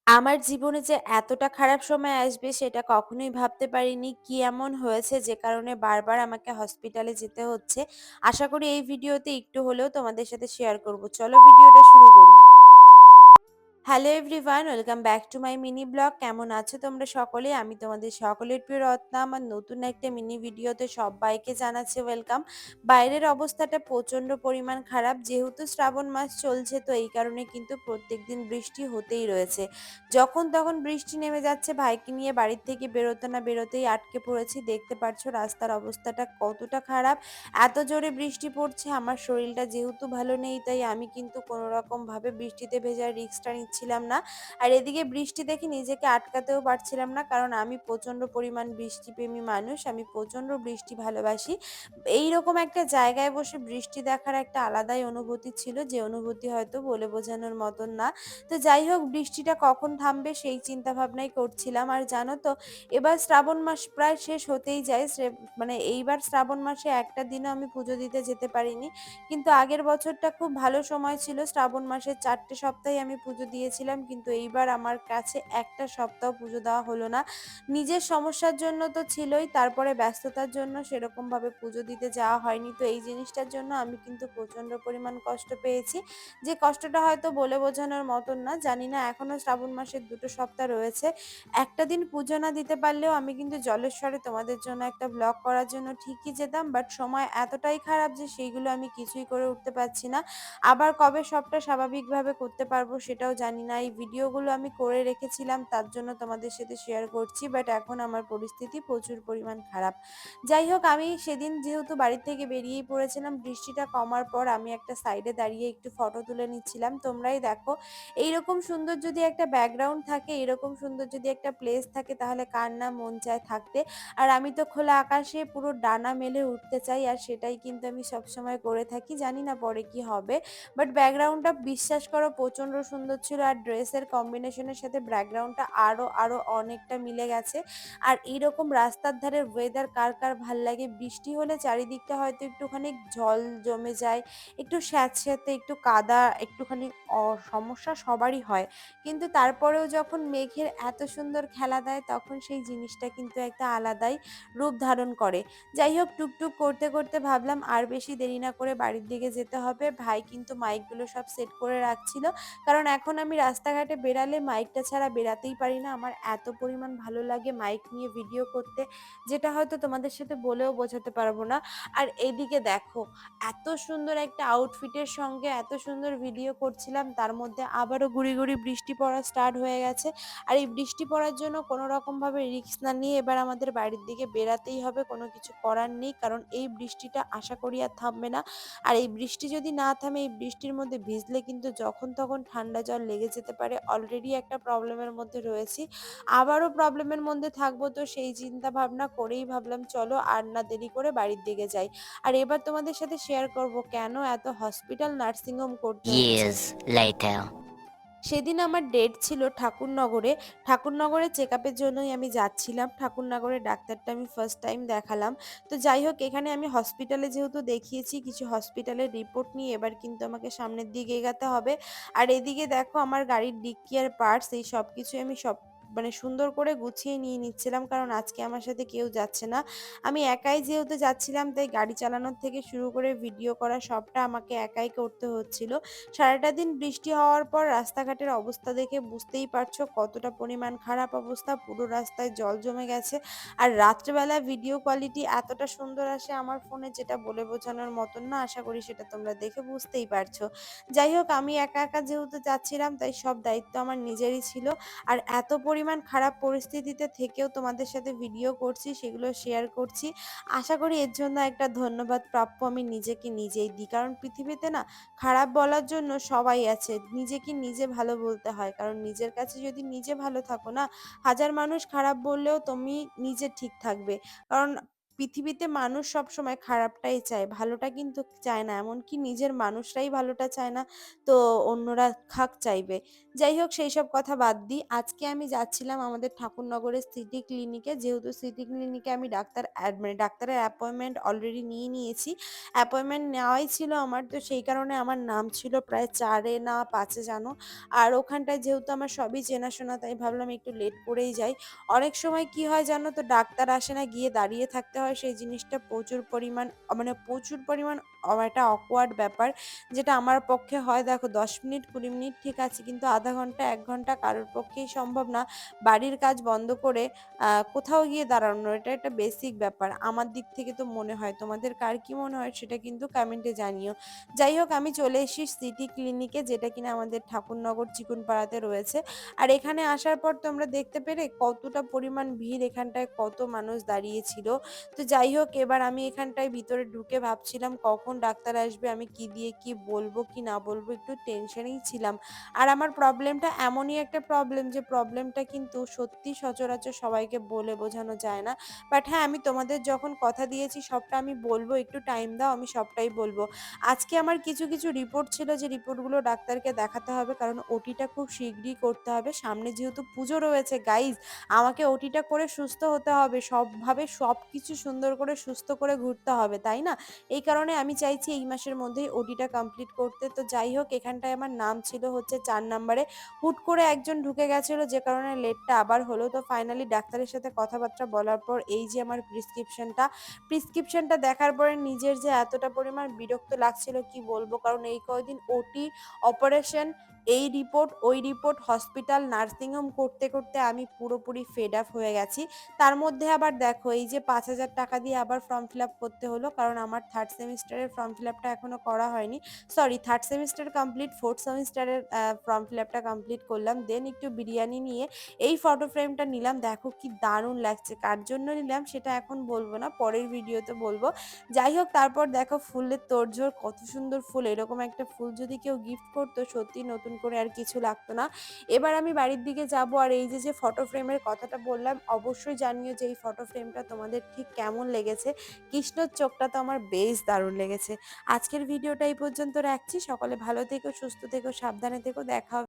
আমার জীবনে যে এতটা খারাপ সময় আসবে সেটা কখনোই ভাবতে পারিনি। কি এমন হয়েছে যে কারণে বারবার আমাকে হসপিটালে যেতে হচ্ছে। আশা করি এই ভিডিওতে একটু হলেও তোমাদের সাথে শেয়ার করব। চলো ভিডিওটা শুরু করি। Hello everyone, welcome back to my mini blog. কেমন আছো তোমরা সকলে? আমি তোমাদের সকলের প্রিয় রত্না। আমার নতুন একটা মিনি ভিডিওতে সবাইকে জানাচ্ছি ওয়েলকাম। বাইরের অবস্থাটা প্রচণ্ড পরিমাণ খারাপ, যেহেতু শ্রাবণ মাস চলছে, তো এই কারণে কিন্তু প্রত্যেকদিন বৃষ্টি হতেই রয়েছে। যখন তখন বৃষ্টি নেমে যাচ্ছে, ভাইকে নিয়ে বাড়ির থেকে বেরোতে না বেরোতেই আটকে পড়েছি। দেখতে পারছো রাস্তার অবস্থাটা কতটা খারাপ। এত জোরে বৃষ্টি পড়ছে, আমার শরীরটা যেহেতু ভালো নেই, তাই আমি কিন্তু কোনো রকম ভাবে বৃষ্টিতে ভেজার রিস্কটা নিচ্ছিলাম না। আর এদিকে বৃষ্টি দেখে নিজেকে আটকাতেও পারছিলাম না, কারণ আমি প্রচন্ড পরিমাণ বৃষ্টিপ্রেমী মানুষ, আমি প্রচন্ড বৃষ্টি ভালোবাসি। এইরকম একটা জায়গায় বসে বৃষ্টি দেখার একটা আলাদাই অনুভূতি ছিল, যে অনুভূতি হয়তো বলে বোঝানোর মতন না। তো যাই হোক, বৃষ্টিটা কখন থামবে সেই চিন্তা ভাবনাই করছিলাম। আর জানো তো, এবার শ্রাবণ মাস প্রায় শেষ হতেই যায়। মানে এইবার শ্রাবণ মাসে একটা দিনও আমি পুজো দিতে যেতে পারিনি। কিন্তু আগের বছরটা খুব ভালো সময় ছিল, শ্রাবণ মাসের 4টে সপ্তাহে আমি পুজো দিয়েছিলাম, কিন্তু এইবার আমার কাছে একটা সপ্তাহ পুজো দেওয়া হলো না। নিজের সমস্যার জন্য তো ছিলই, তারপরে ব্যস্ততার জন্য সেরকম ভাবে পুজো দিতে যাওয়া হয়নি। তো এই জিনিসটার জন্য আমি কিন্তু প্রচন্ড পরিমাণ কষ্ট পেয়েছি, যে কষ্টটা হয়তো বলে বোঝানোর মতন না। জানি না, এখনো শ্রাবণ মাসের 2টো সপ্তাহ রয়েছে। একটা দিন পুজো না দিতে পারলেও আমি কিন্তু জলেশ্বরে তোমাদের জন্য একটা ব্লগ করার জন্য ঠিকই যেতাম, বাট সময় এতটাই খারাপ যে সেইগুলো আমি কিছুই করে উঠতে পারছি না। আবার কবে সবটা স্বাভাবিকভাবে করতে পারবো সেটাও জানি না। এই ভিডিওগুলো আমি করে রেখেছিলাম, তার জন্য তোমাদের সাথে শেয়ার করছি, বাট এখন আমার পরিস্থিতি প্রচুর পরিমাণ খারাপ। যাই হোক, আমি সেদিন যেহেতু বাড়ি থেকে বেরিয়েই পড়েছিলাম, বৃষ্টিটা কমার পর আমি একটা সাইডে দাঁড়িয়ে একটু ফটো তুলে নিচ্ছিলাম। তোমরাই দেখো, এইরকম সুন্দর যদি একটা ব্যাকগ্রাউন্ড থাকে, এরকম সুন্দর যদি একটা প্লেস থাকে, তাহলে কার না মন চায় থাকতে। আর আমি তো খোলা আকাশে পুরো ডানা মেলে উঠতে চাই, আর সেটাই কিন্তু আমি সবসময় করে থাকি। জানি না পরে কি হবে, বাট ব্যাকগ্রাউন্ডটা বিশ্বাস করো প্রচন্ড সুন্দর ছিল, আর ড্রেসের কম্বিনেশনের সাথে ব্যাকগ্রাউন্ডটা আরো আরো অনেকটা মিলে গেছে। আর এইরকম রাস্তার ধারের ওয়েদার কার কার ভাল লাগে? বৃষ্টি হলে চারিদিকটা হয়তো একটুখানি জল জমে যায়, একটু স্যাঁতস্যাঁতে, একটু কাদা, একটুখানি সমস্যা সবারই হয়। কিন্তু তারপরেও যখন মেঘের এত সুন্দর খেলা দেয়, তখন সেই জিনিসটা কিন্তু একটা আলাদাই রূপ ধারণ করে। যাই হোক, টুকটুক করতে করতে ভাবলাম আর বেশি দেরি না করে বাড়ির দিকে যেতে হবে। ভাই কিন্তু মাইকগুলো সব সেট করে রাখছিল, কারণ এখন আমি রাস্তাঘাটে বেরালে মাইকটা ছাড়া বেরাতেই পারি না। আমার এত পরিমাণ ভালো লাগে মাইক নিয়ে ভিডিও করতে, যেটা হয়তো তোমাদের সাথে বলেও বোঝাতে পারবো না। আর এদিকে দেখো, এত সুন্দর একটা আউটফিটের সঙ্গে এত সুন্দর ভিডিও করছিলাম, তার মধ্যে আবারও গুড়ি গুড়ি বৃষ্টি পড়া স্টার্ট হয়ে গেছে। আর এই বৃষ্টি পড়ার জন্য কোনো রকম ভাবে রিস্ক না নিয়ে এবার আমাদের বাড়ির দিকে বেরাতেই হবে, কোনো কিছু করার নেই, কারণ এই বৃষ্টিটা আশা করি আর থামবে না। আর এই বৃষ্টি যদি না থামে, এই বৃষ্টির মধ্যে ভিজলে কিন্তু যখন তখন ঠান্ডা জ্বর লেগে যেতে পারে। অলরেডি একটা প্রবলেমের মধ্যে রয়েছি, আবারও প্রবলেমের মধ্যে থাকবো। তো সেই চিন্তা ভাবনা করেই ভাবলাম চলো আর না দেরি করে বাড়ির দিকে যাই। আর এবার তোমাদের সাথে শেয়ার করব কেন এত হসপিটাল নার্সিংহোম করতে হচ্ছে। Years later. সেদিন আমার ডেট ছিল ঠাকুরনগরে। ঠাকুরনগরে চেকআপের জন্যই আমি যাচ্ছিলাম। ঠাকুরনগরের ডাক্তারটা আমি ফার্স্ট টাইম দেখালাম। তো যাই হোক, এখানে আমি হসপিটালে যেহেতু দেখিয়েছি, কিছু হসপিটালের রিপোর্ট নিয়ে এবার কিন্তু আমাকে সামনের দিকে এগাতে হবে। আর এদিকে দেখো, আমার গাড়ির ডিক্কি আর পার্টস এই সব কিছুই আমি মানে সুন্দর করে গুছিয়ে নিয়ে নিচ্ছিলাম, কারণ আজকে আমার সাথে কেউ যাচ্ছে না। আমি একাই যেহেতু যাচ্ছিলাম, তাই গাড়ি চালানোর থেকে শুরু করে ভিডিও করা সবটা আমাকে একাই করতে হচ্ছিল। সারাটা দিন বৃষ্টি হওয়ার পর রাস্তাঘাটের অবস্থা দেখে বুঝতেই পারছো কতটা পরিমাণ খারাপ অবস্থা, পুরো রাস্তায় জল জমে গেছে। আর রাত্রেবেলা ভিডিও কোয়ালিটি এতটা সুন্দর আসে আমার ফোনে, যেটা বলে বোঝানোর মতন না। আশা করি সেটা তোমরা দেখে বুঝতেই পারছো। যাই হোক, আমি একা একা যেহেতু যাচ্ছিলাম, তাই সব দায়িত্ব আমার নিজেরই ছিল। আর এত পরিমাণ খারাপ পরিস্থিতিতে থেকেও তোমাদের সাথে ভিডিও করছি, সেগুলো শেয়ার করছি। আশা করি এর জন্য একটা ধন্যবাদ প্রাপ্য আমি নিজেকে নিজেই দিই, কারণ পৃথিবীতে না, খারাপ বলার জন্য সবাই আছে, নিজেকে নিজে ভালো বলতে হয়। কারণ নিজের কাছে যদি নিজে ভালো থাকো না, হাজার মানুষ খারাপ বললেও তুমি নিজে ঠিক থাকবে। কারণ পৃথিবীতে মানুষ সব সময় খারাপটাই চায়, ভালোটা কিন্তু চায় না। এমনকি নিজের মানুষরাই ভালোটা চায় না, তো অন্যরা খাক চাইবে। যাই হোক সেইসব কথা বাদ দিই। আজকে আমি যাচ্ছিলাম আমাদের ঠাকুরনগরের সিটি ক্লিনিকে। যেহেতু সিটি ক্লিনিকে আমি মানে ডাক্তারের অ্যাপয়েন্টমেন্ট অলরেডি নিয়ে নিয়েছি। অ্যাপয়েন্টমেন্ট নেওয়াই ছিল আমার। তো সেই কারণে আমার নাম ছিল প্রায় ৪ এ না ৫ এ যেন। আর ওখানটায় যেহেতু আমার সবই চেনাশোনা তাই ভাবলাম একটু লেট করেই যাই। অনেক সময় কি হয় জানো তো, ডাক্তার আসে না, গিয়ে দাঁড়িয়ে থাকতে হয়। সেই জিনিসটা প্রচুর পরিমাণ একটা awkward ব্যাপার। যেটা আমার পক্ষে হয়, দেখো ১০ মিনিট ২০ মিনিট ঠিক আছে, কিন্তু আধা ঘন্টা ১ ঘন্টা কারোর পক্ষেই সম্ভব না বাড়ির কাজ বন্ধ করে কোথাও গিয়ে দাঁড়ানো। এটা একটা বেসিক ব্যাপার। আমার দিক থেকে তো মনে হয়। তোমাদের কার কি মনে হয় সেটা কিন্তু কমেন্টে জানিও। যাই হোক, আমি চলে এসেছি সিটি ক্লিনিকে, যেটা কিনা আমাদের ঠাকুরনগর চিকুনপাড়াতে রয়েছে। আর এখানে আসার পর তোমরা দেখতে পেরে কতটা পরিমাণ ভিড়, এখানটায় কত মানুষ দাঁড়িয়ে ছিল। তো যাই হোক, এবার আমি এখানটায় ভিতরে ঢুকে ভাবছিলাম কখন ডাক্তার আসবে, আমি কি দিয়ে কি বলবো কি না বলবো, একটু টেনশনেই ছিলাম। আর আমার প্রবলেমটা এমনই একটা প্রবলেম, যে প্রবলেমটা কিন্তু সত্যি সচরাচর সবাইকে বলে বোঝানো যায় না। বাট হ্যাঁ, আমি তোমাদের যখন কথা দিয়েছি সবটা আমি বলবো, একটু টাইম দাও, আমি সবটাই বলবো। আজকে আমার কিছু কিছু রিপোর্ট ছিল, যে রিপোর্টগুলো ডাক্তারকে দেখাতে হবে, কারণ ওটিটা খুব শিগগিরই করতে হবে। সামনে যেহেতু পুজো রয়েছে গাইজ, আমাকে ওটিটা করে সুস্থ হতে হবে, সবভাবে সবকিছু সুন্দর করে সুস্থ করে ঘুরতে হবে, তাই না? এই কারণে আমি চাইছি এই মাসের মধ্যেই ওটিটা কমপ্লিট করতে। তো যাই হোক, এখানটায় আমার নাম ছিল হচ্ছে ৪ নাম্বারে। হুট করে একজন ঢুকে গেছিল, যে কারণে লেটটা আবার হলো। তো ফাইনালি ডাক্তারের সাথে কথাবার্তা বলার পর এই যে আমার প্রেসক্রিপশনটা দেখার পরে নিজের যে এতটা পরিমাণ বিরক্ত লাগছিল কি বলবো। কারণ এই কয়দিন ওটি, অপারেশন, এই রিপোর্ট ওই রিপোর্ট, হসপিটাল, নার্সিংহোম করতে করতে আমি পুরোপুরি ফেড আপ হয়ে গেছি। তার মধ্যে আবার দেখো, এই যে ৫,০০০ টাকা দিয়ে আবার ফর্ম ফিল আপ করতে হলো, কারণ আমার থার্ড সেমিস্টারের ফর্ম ফিল আপটা এখনো করা হয়নি। Sorry, third semester complete, fourth সেমিস্টারের ফর্ম ফিল আপটা কমপ্লিট করলাম। দেন একটু বিরিয়ানি নিয়ে এই ফটো ফ্রেমটা নিলাম। দেখো কি দারুণ লাগছে। কার জন্য নিলাম সেটা এখন বলবো না, পরের ভিডিওতে বলবো। যাই হোক, তারপর দেখো ফুলের তোড়জোড়, কত সুন্দর ফুল। এরকম একটা ফুল যদি কেউ গিফট করতো, সত্যি নতুন করে আর কিছু লাগতো না। এবার আমি বাড়ির দিকে যাব। আর এই যে যে ফটো ফ্রেমের কথাটা বললাম, অবশ্যই জানিও যে এই ফটো ফ্রেমটা তোমাদের ঠিক কেমন লেগেছে। কৃষ্ণর চোখটা তো আমার বেশ দারুণ লেগেছে। আজকের ভিডিওটা এই পর্যন্ত রাখছি। সকলে ভালো থেকো, সুস্থ থেকো, সাবধানে থেকো। দেখা হবে